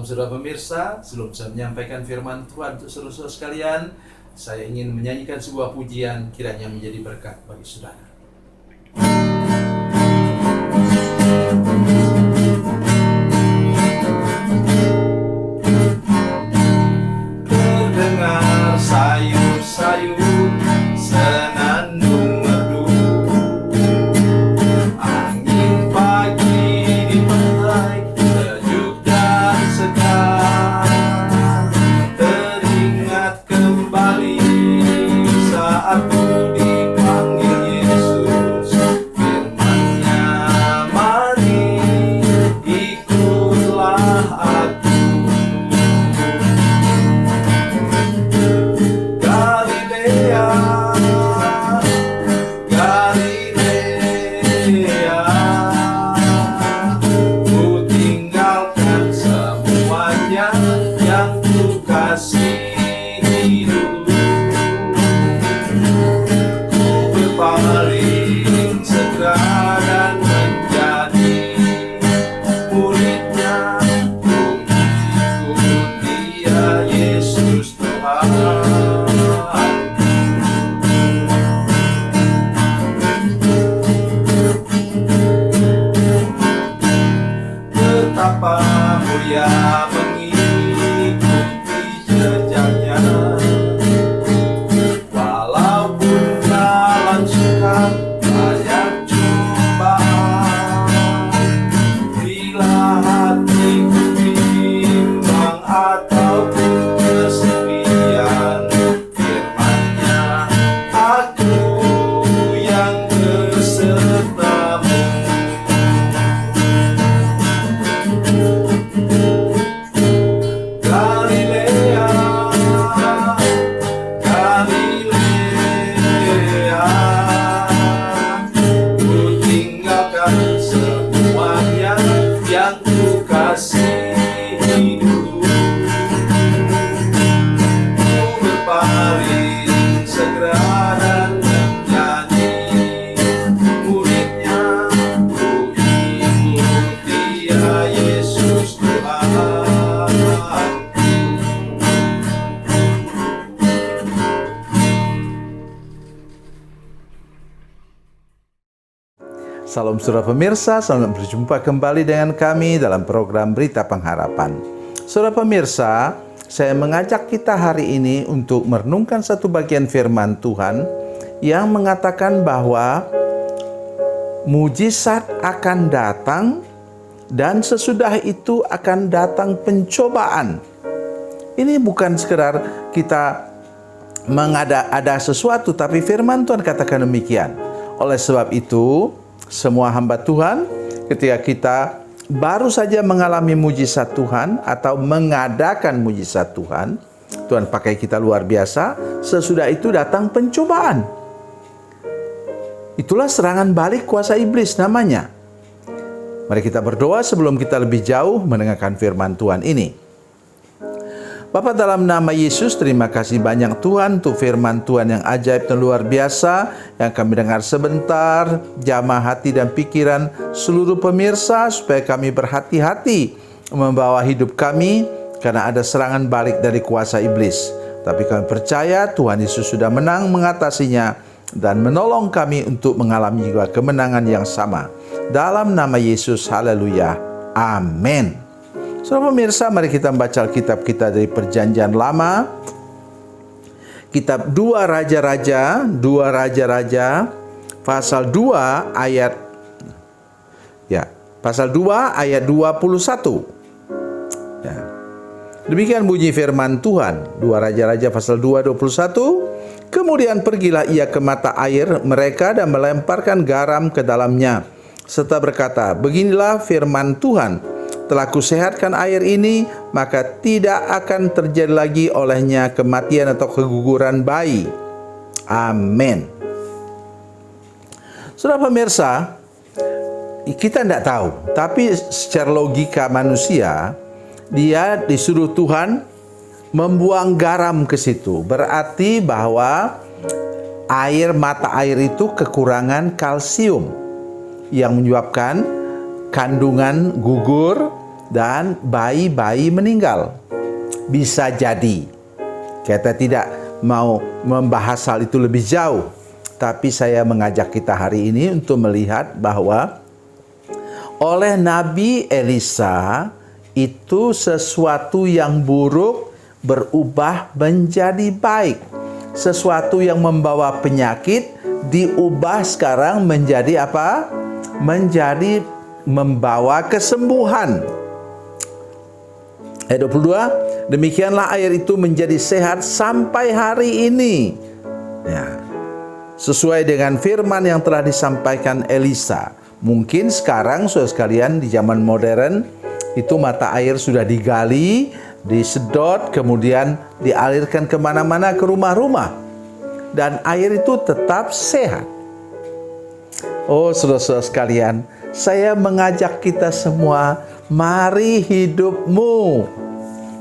Salam saudara pemirsa, sebelum saya menyampaikan firman Tuhan untuk saudara sekalian, saya ingin menyanyikan sebuah pujian kiranya menjadi berkat bagi saudara. Terdengar sayup-sayup senandung merdu, angin pagi di pantai sejuk dan segar. Teringat kembali saat ku dipanggil Yesus, firman-Nya, mari ikutlah aku. Galilea, Galilea, ku tinggalkan semuanya yang ku kasihi dulu. Ku berpaling segera dan menjadi murid-Nya. Ku ikut Dia, Yesus Tuhan. Betapa mulia mengikuti jejaknya, walaupun dalam suka banyak cobaan. Bila hatiku bimbang ataupun kesepian, firman-Nya, aku yang besertamu. Galilea, Galilea, ku tinggalkan semuanya yang ku kasihi dulu. Ku berpaling segera dan menjadi murid-Nya. Ku ikut Dia, Yesus Tuhan. Salam saudara pemirsa, selamat berjumpa kembali dengan kami dalam program Berita Pengharapan. Saudara pemirsa, saya mengajak kita hari ini untuk merenungkan satu bagian firman Tuhan yang mengatakan bahwa mujizat akan datang dan sesudah itu akan datang pencobaan. Ini bukan sekedar kita mengada-ada sesuatu, tapi firman Tuhan katakan demikian. Oleh sebab itu, semua hamba Tuhan, ketika kita baru saja mengalami mujizat Tuhan atau mengadakan mujizat Tuhan, Tuhan pakai kita luar biasa, sesudah itu datang pencobaan. Itulah serangan balik kuasa iblis namanya. Mari kita berdoa sebelum kita lebih jauh mendengarkan firman Tuhan ini. Bapa, dalam nama Yesus, terima kasih banyak Tuhan untuk firman Tuhan yang ajaib dan luar biasa yang kami dengar sebentar. Jamah hati dan pikiran seluruh pemirsa supaya kami berhati-hati membawa hidup kami karena ada serangan balik dari kuasa iblis. Tapi kami percaya Tuhan Yesus sudah menang mengatasinya dan menolong kami untuk mengalami juga kemenangan yang sama. Dalam nama Yesus, haleluya, amin. Saudara pemirsa, mari kita membaca Alkitab kita dari Perjanjian Lama. Kitab 2 Raja-Raja pasal 2 ayat 21. Ya. Demikian bunyi firman Tuhan. 2 Raja-Raja pasal 2 21. Kemudian pergilah ia ke mata air mereka dan melemparkan garam ke dalamnya, serta berkata, beginilah firman Tuhan, telah kusehatkan air ini, maka tidak akan terjadi lagi olehnya kematian atau keguguran bayi. Amin. Saudara pemirsa, kita tidak tahu, tapi secara logika manusia, dia disuruh Tuhan membuang garam ke situ. Berarti bahwa mata air itu kekurangan kalsium yang menyebabkan kandungan gugur dan bayi-bayi meninggal. Bisa jadi. Kita tidak mau membahas hal itu lebih jauh, tapi saya mengajak kita hari ini untuk melihat bahwa oleh Nabi Elisa itu sesuatu yang buruk berubah menjadi baik. Sesuatu yang membawa penyakit diubah sekarang menjadi apa? Menjadi membawa kesembuhan. Ayat 22, demikianlah air itu menjadi sehat sampai hari ini. Ya, sesuai dengan firman yang telah disampaikan Elisa. Mungkin sekarang saudara sekalian di zaman modern itu mata air sudah digali, disedot, kemudian dialirkan kemana-mana ke rumah-rumah. Dan air itu tetap sehat. Oh saudara-saudara sekalian, saya mengajak kita semua, mari hidupmu,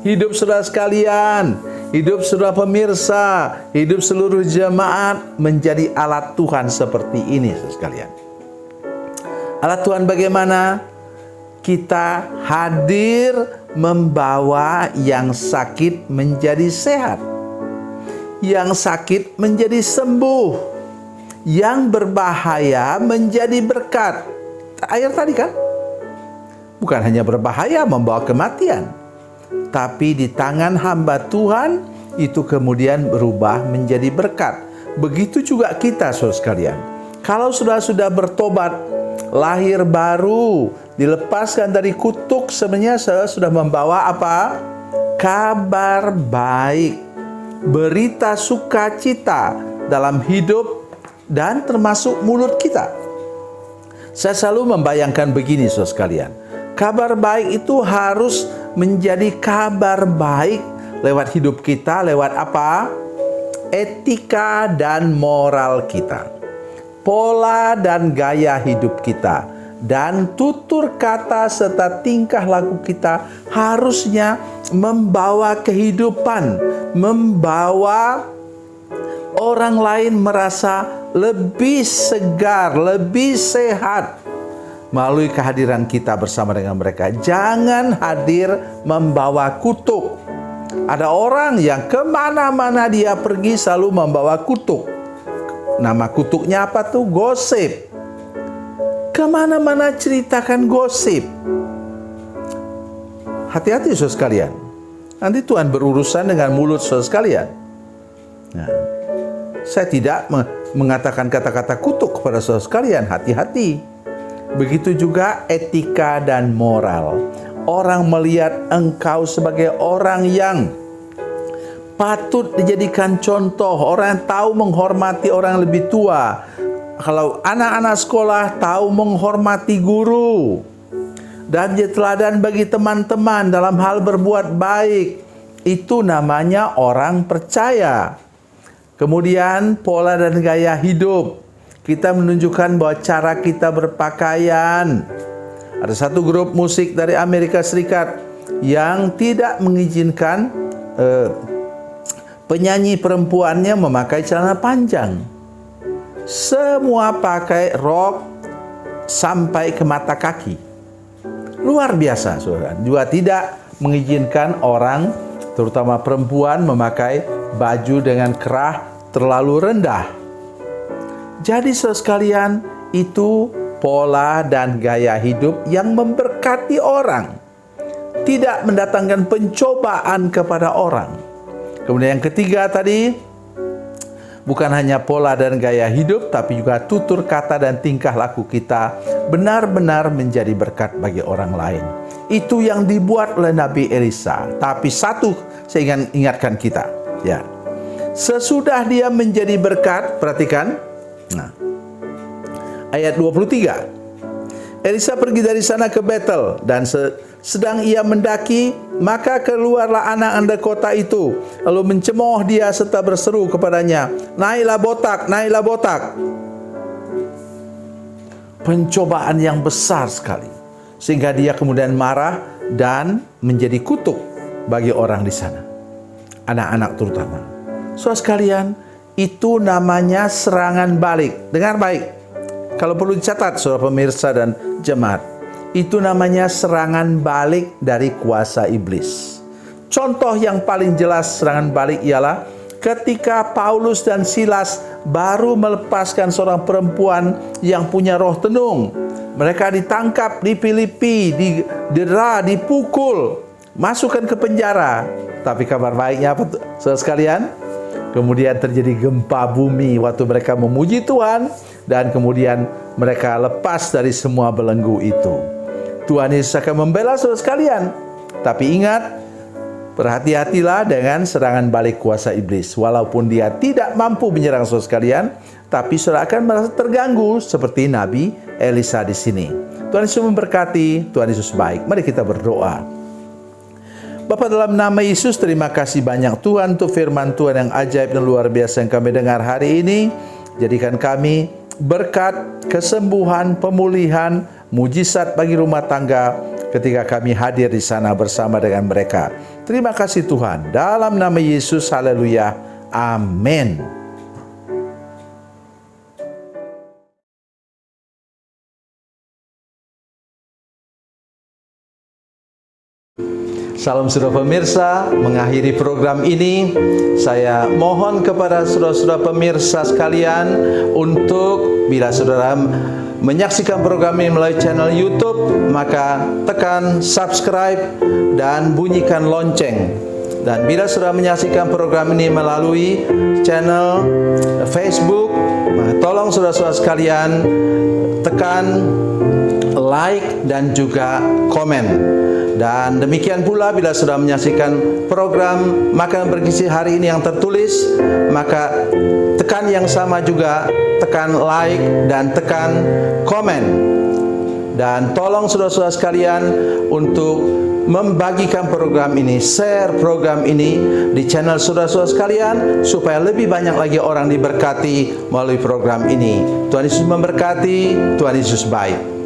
hidup saudara sekalian, hidup saudara pemirsa, hidup seluruh jemaat menjadi alat Tuhan seperti ini saudara sekalian. Alat Tuhan bagaimana? Kita hadir membawa yang sakit menjadi sehat, yang sakit menjadi sembuh, yang berbahaya menjadi berkat. Ayat tadi kan? Bukan hanya berbahaya membawa kematian, tapi di tangan hamba Tuhan itu kemudian berubah menjadi berkat. Begitu juga kita saudara sekalian. Kalau sudah bertobat, lahir baru, dilepaskan dari kutuk, sebenarnya saya sudah membawa apa? Kabar baik, berita sukacita dalam hidup dan termasuk mulut kita. Saya selalu membayangkan begini saudara sekalian. Kabar baik itu harus menjadi kabar baik lewat hidup kita, lewat apa? Etika dan moral kita, pola dan gaya hidup kita, dan tutur kata serta tingkah laku kita harusnya membawa kehidupan, membawa orang lain merasa lebih segar, lebih sehat melalui kehadiran kita bersama dengan mereka. Jangan hadir membawa kutuk. Ada orang yang kemana-mana dia pergi selalu membawa kutuk. Nama kutuknya apa tuh? Gosip. Kemana-mana ceritakan gosip. Hati-hati saudara sekalian. Nanti Tuhan berurusan dengan mulut saudara sekalian. Nah, saya tidak mengatakan kata-kata kutuk kepada saudara sekalian. Hati-hati. Begitu juga etika dan moral. Orang melihat engkau sebagai orang yang patut dijadikan contoh. Orang tahu menghormati orang lebih tua. Kalau anak-anak sekolah tahu menghormati guru. Dan jadi teladan bagi teman-teman dalam hal berbuat baik. Itu namanya orang percaya. Kemudian pola dan gaya hidup. Kita menunjukkan bahwa cara kita berpakaian. Ada satu grup musik dari Amerika Serikat yang tidak mengizinkan penyanyi perempuannya memakai celana panjang. Semua pakai rok sampai ke mata kaki. Luar biasa, saudara. Juga tidak mengizinkan orang, terutama perempuan, memakai baju dengan kerah terlalu rendah. Jadi saudara sekalian, itu pola dan gaya hidup yang memberkati orang, tidak mendatangkan pencobaan kepada orang. Kemudian yang ketiga tadi, bukan hanya pola dan gaya hidup, tapi juga tutur kata dan tingkah laku kita benar-benar menjadi berkat bagi orang lain. Itu yang dibuat oleh Nabi Elisa. Tapi satu saya ingin ingatkan kita, ya. Sesudah dia menjadi berkat, perhatikan. Nah, ayat 23. Elisa pergi dari sana ke Betel, dan sedang ia mendaki, maka keluarlah anak-anak kota itu, lalu mencemooh dia serta berseru kepadanya, "Naiklah botak, naiklah botak." Pencobaan yang besar sekali, sehingga dia kemudian marah dan menjadi kutuk bagi orang di sana, anak-anak terutama. Saudara sekalian, itu namanya serangan balik. Dengar baik. Kalau perlu dicatat, saudara pemirsa dan jemaat. Itu namanya serangan balik dari kuasa iblis. Contoh yang paling jelas serangan balik ialah ketika Paulus dan Silas baru melepaskan seorang perempuan yang punya roh tenung. Mereka ditangkap di Filipi, didera, dipukul, masukkan ke penjara. Tapi kabar baiknya apa, saudara sekalian? Kemudian terjadi gempa bumi waktu mereka memuji Tuhan, dan kemudian mereka lepas dari semua belenggu itu. Tuhan Yesus akan membela saudara sekalian. Tapi ingat, berhati-hatilah dengan serangan balik kuasa iblis. Walaupun dia tidak mampu menyerang saudara sekalian, tapi saudara akan merasa terganggu seperti Nabi Elisa di sini. Tuhan Yesus memberkati, Tuhan Yesus baik. Mari kita berdoa. Bapa, dalam nama Yesus, terima kasih banyak Tuhan untuk firman Tuhan yang ajaib dan luar biasa yang kami dengar hari ini. Jadikan kami berkat, kesembuhan, pemulihan, mujizat bagi rumah tangga ketika kami hadir di sana bersama dengan mereka. Terima kasih Tuhan. Dalam nama Yesus, haleluya. Amin. Salam saudara pemirsa, mengakhiri program ini saya mohon kepada saudara-saudara pemirsa sekalian untuk bila saudara menyaksikan program ini melalui channel YouTube, maka tekan subscribe dan bunyikan lonceng. Dan bila saudara menyaksikan program ini melalui channel Facebook, maka tolong saudara-saudara sekalian tekan like dan juga komen. Dan demikian pula bila sudah menyaksikan program Makanan Bergizi hari ini yang tertulis, maka tekan yang sama juga, tekan like dan tekan komen. Dan tolong saudara-saudara sekalian untuk membagikan program ini, share program ini di channel saudara-saudara sekalian, supaya lebih banyak lagi orang diberkati melalui program ini. Tuhan Yesus memberkati, Tuhan Yesus baik.